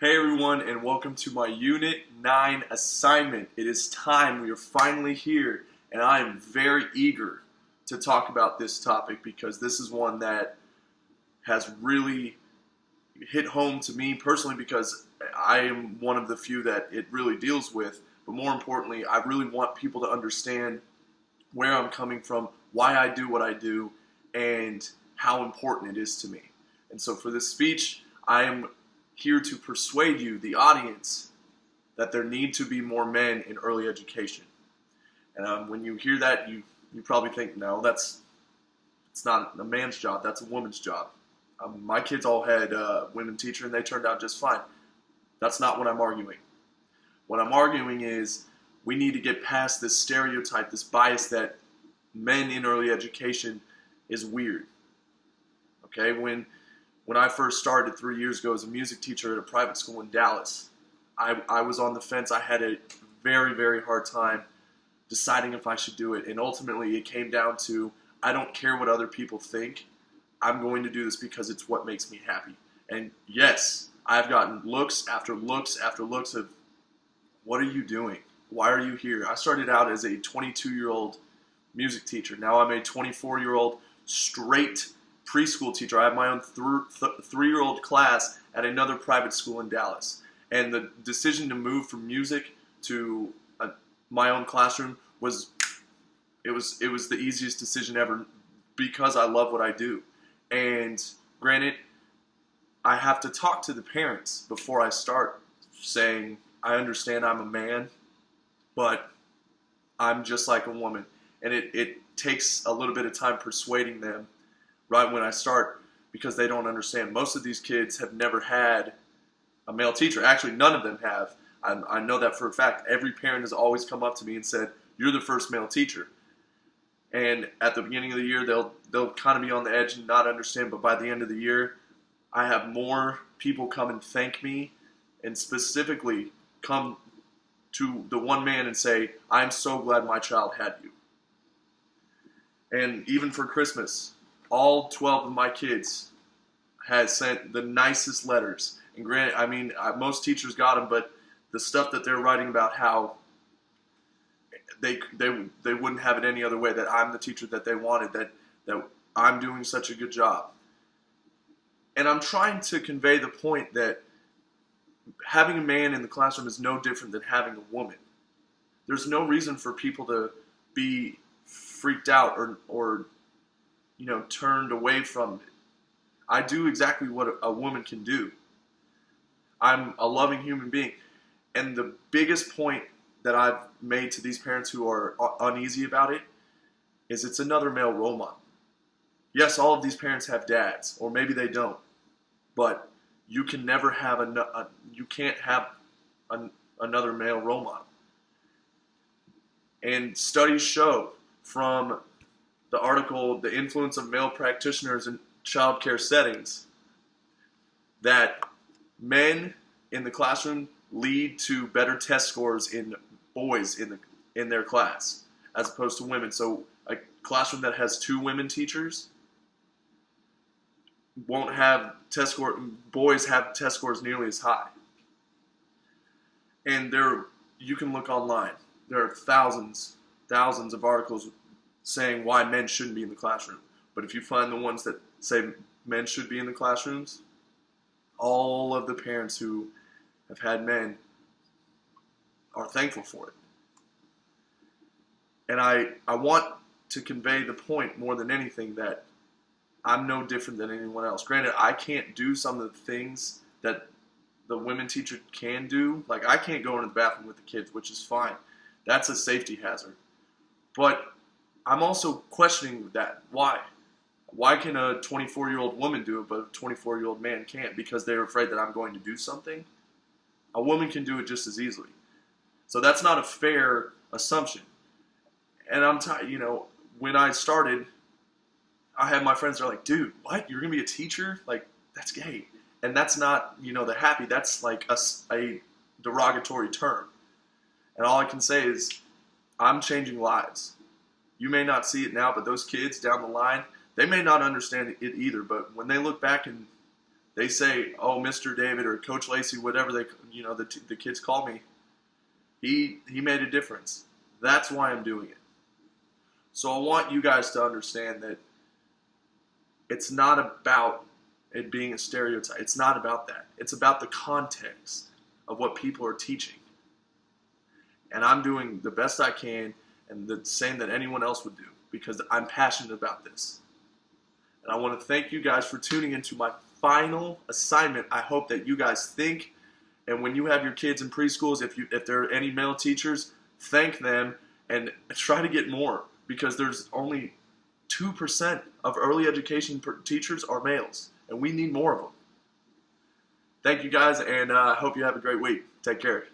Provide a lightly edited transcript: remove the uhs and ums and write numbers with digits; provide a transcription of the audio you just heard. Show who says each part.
Speaker 1: Hey everyone, and welcome to my Unit 9 assignment. It is time. We are finally here, and I am very eager to talk about this topic because this is one that has really hit home to me personally because I am one of the few that it really deals with. But more importantly, I really want people to understand where I'm coming from, why I do what I do, and how important it is to me. And so for this speech, I am here to persuade you, the audience, that there need to be more men in early education. And when you hear that, you probably think, no, it's not a man's job, that's a woman's job. My kids all had women teacher and they turned out just fine. That's not what I'm arguing. What I'm arguing is we need to get past this stereotype, this bias that men in early education is weird. Okay, when I first started 3 years ago as a music teacher at a private school in Dallas, I was on the fence. I had a very, very hard time deciding if I should do it. And ultimately it came down to, I don't care what other people think. I'm going to do this because it's what makes me happy. And yes, I've gotten looks after looks after looks of, what are you doing? Why are you here? I started out as a 22-year-old music teacher. Now I'm a 24-year-old straight preschool teacher. I have my own three-year-old class at another private school in Dallas. And the decision to move from music to my own classroom was the easiest decision ever because I love what I do. And granted, I have to talk to the parents before I start saying, I understand I'm a man, but I'm just like a woman. And it takes a little bit of time persuading them right when I start because they don't understand. Most of these kids have never had a male teacher. Actually, none of them have. I know that for a fact. Every parent has always come up to me and said, you're the first male teacher. And at the beginning of the year, they'll kind of be on the edge and not understand. But by the end of the year, I have more people come and thank me and specifically come to the one man and say, I'm so glad my child had you. And even for Christmas, all 12 of my kids had sent the nicest letters. And granted, I mean, most teachers got them, but the stuff that they're writing about how they wouldn't have it any other way, that I'm the teacher that they wanted, that I'm doing such a good job. And I'm trying to convey the point that having a man in the classroom is no different than having a woman. There's no reason for people to be freaked out or turned away from it. I do exactly what a woman can do. I'm a loving human being. And the biggest point that I've made to these parents who are uneasy about it is it's another male role model. Yes, all of these parents have dads, or maybe they don't. But you can never have you can't have another male role model. And studies show from the article, The Influence of Male Practitioners in Child Care Settings, that men in the classroom lead to better test scores in boys in their class as opposed to women. So a classroom that has 2 women teachers won't have test score. Boys have test scores nearly as high. And you can look online. There are thousands of articles saying why men shouldn't be in the classroom. But if you find the ones that say men should be in the classrooms, all of the parents who have had men are thankful for it. And I want to convey the point more than anything that I'm no different than anyone else. Granted, I can't do some of the things that the women teacher can do. Like, I can't go into the bathroom with the kids, which is fine. That's a safety hazard. But I'm also questioning that. Why? Why can a 24-year-old woman do it, but a 24-year-old man can't? Because they're afraid that I'm going to do something? A woman can do it just as easily. So that's not a fair assumption. And when I started, I had my friends that are like, dude, what? You're going to be a teacher? Like, that's gay. And that's not, the happy. That's like a derogatory term. And all I can say is, I'm changing lives. You may not see it now, but those kids down the line, they may not understand it either. But when they look back and they say, "Oh, Mr. David," or Coach Lacey, whatever the kids call me. He made a difference. That's why I'm doing it. So I want you guys to understand that it's not about it being a stereotype. It's not about that. It's about the context of what people are teaching. And I'm doing the best I can and the same that anyone else would do because I'm passionate about this. And I want to thank you guys for tuning into my final assignment. I hope that you guys think, and when you have your kids in preschools, if there are any male teachers, thank them and try to get more because there's only 2% of early education teachers are males, and we need more of them. Thank you guys, and I hope you have a great week. Take care.